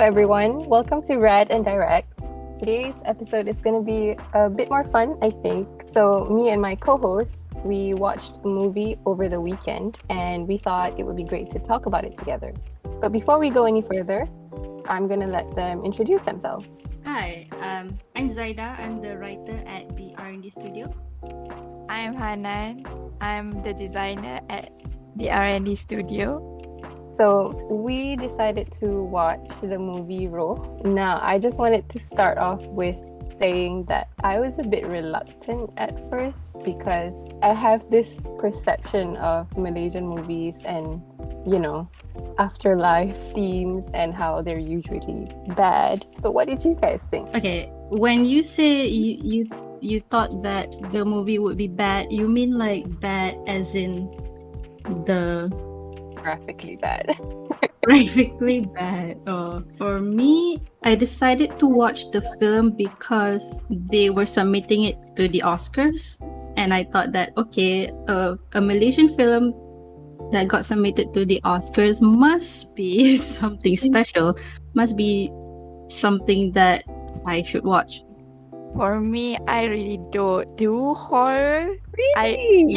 everyone. Welcome to Rad and Direct. Today's episode is going to be a bit more fun, I think. So, me and my co host, we watched a movie over the weekend and we thought it would be great to talk about it together. But before we go any further, I'm going to let them introduce themselves. Hi, I'm Zaidah. I'm the writer at the R&D Studio. I'm Hanan. I'm the designer at the R&D Studio. So, we decided to watch the movie Roh. Now, I just wanted to start off with saying that I was a bit reluctant at first because I have this perception of Malaysian movies and, afterlife themes and how they're usually bad. But what did you guys think? Okay, when you say you thought that the movie would be bad, you mean like bad as in the Graphically bad. graphically bad? For me, I decided to watch the film because they were submitting it to the Oscars, and I thought that okay, a Malaysian film that got submitted to the Oscars must be something special, must be something that I should watch. For me, I really don't do horror. Really?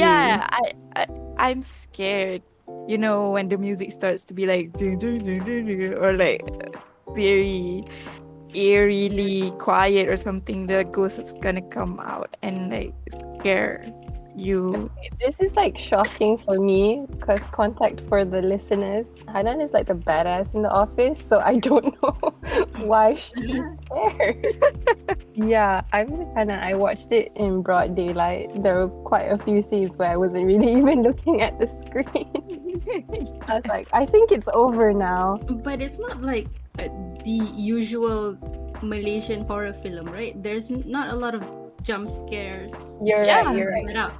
I'm scared. You know, when the music starts to be like dun, dun, dun, dun, dun, or like very eerily quiet or something, the ghost is gonna come out and like scare you. This is like shocking for me because contact for the listeners. Hanan is like the badass in the office, so I don't know why she's scared. Yeah, I'm with Hanan. I watched it in broad daylight. There were quite a few scenes where I wasn't really even looking at the screen. I was like, I think it's over now. But it's not like the usual Malaysian horror film, right? There's not a lot of jump scares. You're right.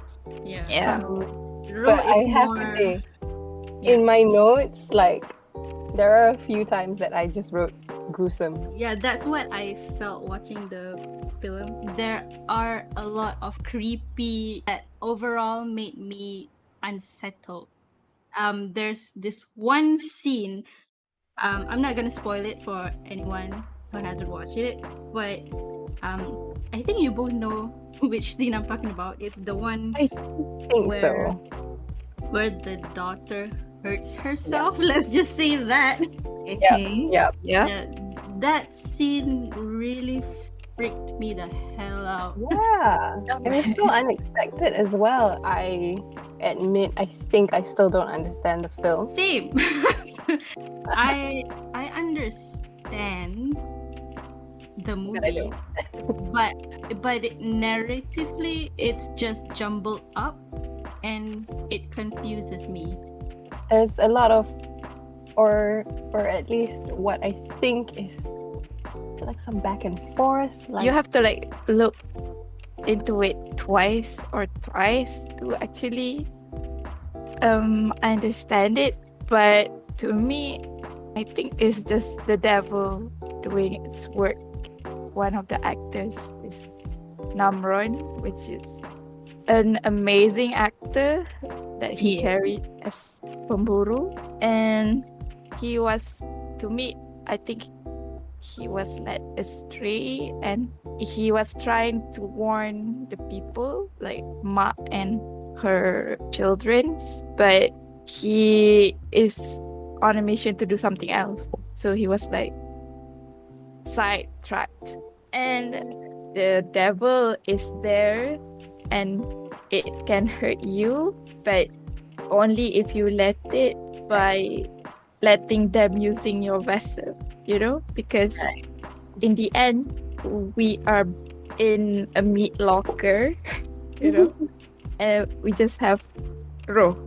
Yeah. Roh But I is have more, to say, in my notes, like, there are a few times that I just wrote gruesome. yeah, that's what I felt watching the film. There are a lot of creepy that overall made me unsettled. There's this one scene. I'm not gonna spoil it for anyone who hasn't watched it, but I think you both know which scene I'm talking about. It's the one I think where so. where the daughter hurts herself. Let's just say that. Yeah. Yeah. That scene really freaked me the hell out. Yeah. It was so unexpected as well. I admit, I think I still don't understand the film. Same. I understand the movie, but narratively it's just jumbled up and it confuses me. There's a lot of, or at least what I think is like some back and forth. Like, You have to like look into it twice or thrice to actually understand it. But to me, I think it's just the devil doing its work. One of the actors is Namron, which is an amazing actor that he Yeah. carried as Pemburu. And he was, to me, I think he was led astray and he was trying to warn the people, like Ma and her children, but he is on a mission to do something else. So he was like sidetracked. And the devil is there and it can hurt you, but only if you let it by letting them using your vessel, because in the end we are in a meat locker, and we just have Roh,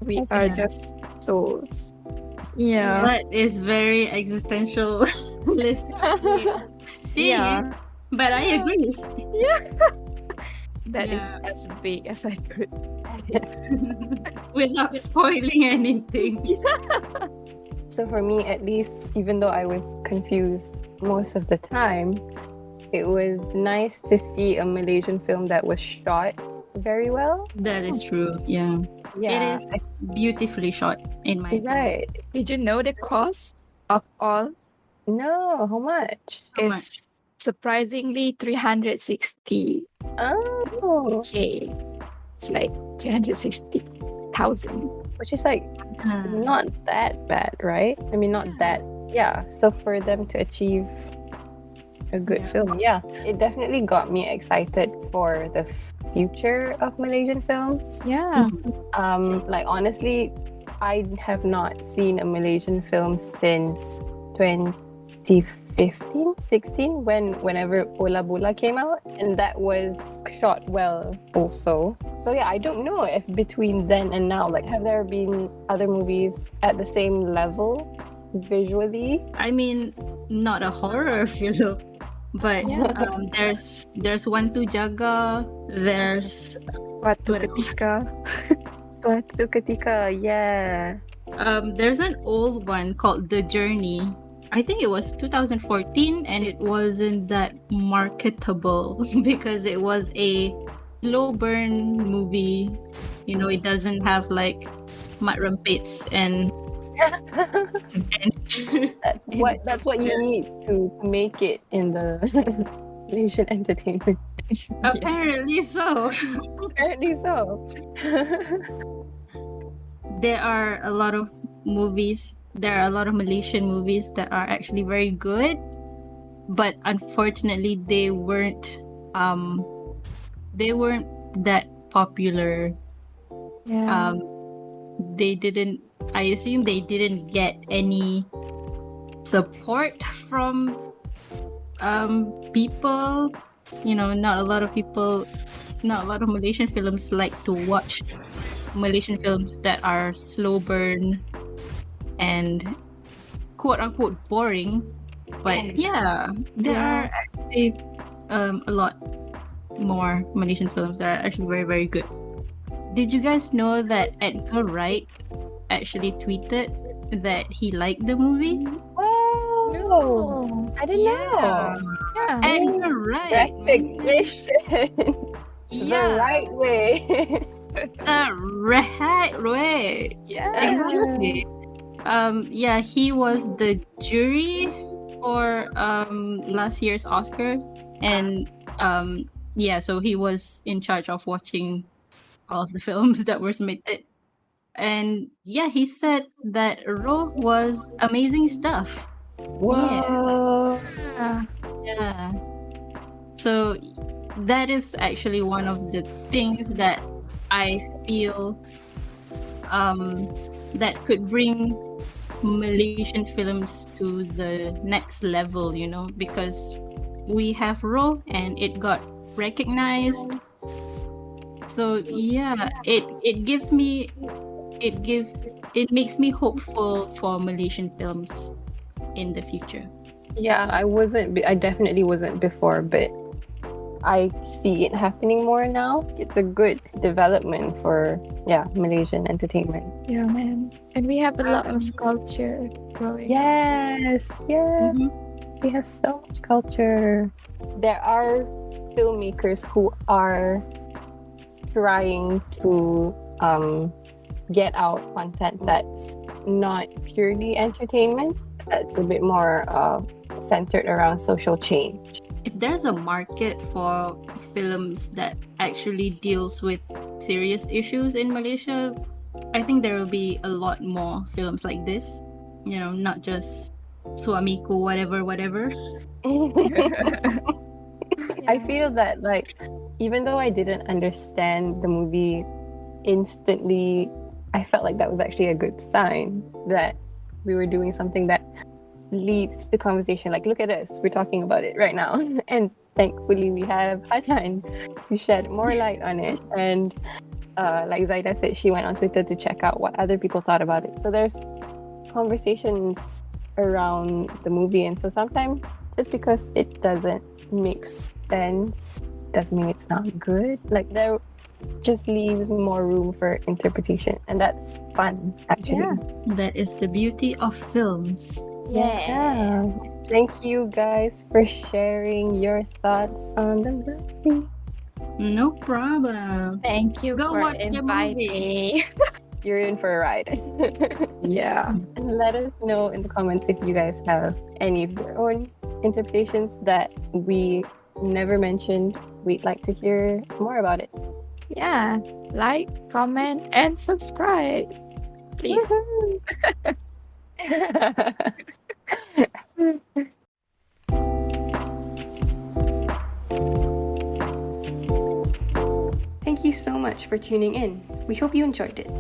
we are just souls. Yeah. That is very existential list. Yeah. But I agree. That is Yeah. as vague as I could. Without spoiling anything. so for me, at least, even though I was confused most of the time, it was nice to see a Malaysian film that was shot very well. That is true. Yeah. Yeah, It is beautifully shot in my opinion. right. Did you know the cost of all No, how much? How much? is surprisingly 360K. Oh, It's like 360,000. which is like Uh, not that bad, right? I mean, not that. Yeah. So for them to achieve a good Yeah. film, yeah, it definitely got me excited for the future of Malaysian films. Yeah. Like honestly, I have not seen a Malaysian film since 2015, 16, whenever Bola Bola came out, and that was shot well also. So yeah, I don't know if between then and now, like, have there been other movies at the same level visually? I mean, not a horror film, but there's One to Jaga. There's Suatu What else? ketika. Suatu Ketika, yeah. There's an old one called The Journey. I think it was 2014, and it wasn't that marketable because it was a slow burn movie. You know, it doesn't have like mat rempits and That's what you need to make it in the Malaysian entertainment. apparently so. Apparently so. There are a lot of movies. There are a lot of Malaysian movies that are actually very good, but unfortunately they weren't that popular. Yeah. They didn't. I assume they didn't get any support from people. You know, not a lot of Malaysian films like to watch Malaysian films that are slow burn and quote unquote boring. But yeah, there are actually a lot more Malaysian films that are actually very, very good. Did you guys know that Edgar Wright actually tweeted that he liked the movie? Wow. I didn't know. Yeah. Edgar Wright. Recognition. Yeah. The right way. The right way. Yeah. Exactly. Yeah, he was the jury for last year's Oscars, and yeah, so he was in charge of watching all of the films that were submitted. And yeah, he said that Raw was amazing stuff. Whoa. Yeah. So that is actually one of the things that I feel that could bring Malaysian films to the next level, you know, because we have Raw and it got recognized. So yeah, it makes me hopeful for Malaysian films in the future. Yeah, I definitely wasn't before, but I see it happening more now. It's a good development for Malaysian entertainment. Yeah, man. And we have a lot of culture growing. Yes, yeah. We have so much culture. There are filmmakers who are trying to get out content that's not purely entertainment. That's a bit more centered around social change. If there's a market for films that actually deals with serious issues in Malaysia, I think there will be a lot more films like this. You know, not just Suamiku, whatever. I feel that, like, even though I didn't understand the movie instantly, I felt like that was actually a good sign that we were doing something that leads to conversation. Like, look at us, we're talking about it right now. And thankfully we have Hanan to shed more light on it. And like Zaidah said, she went on Twitter to check out what other people thought about it. So there's conversations around the movie. And so sometimes just because it doesn't make sense doesn't mean it's not good. Like, there just leaves more room for interpretation, and that's fun, actually. That is the beauty of films. Yeah. Thank you guys for sharing your thoughts on the movie. No problem. Thank you Go for watch the inviting movie. me. you're in for a ride. Yeah. And let us know in the comments if you guys have any of your own interpretations that we never mentioned. We'd like to hear more about it. Yeah. Like, comment, and subscribe. Please. Thank you so much for tuning in. We hope you enjoyed it.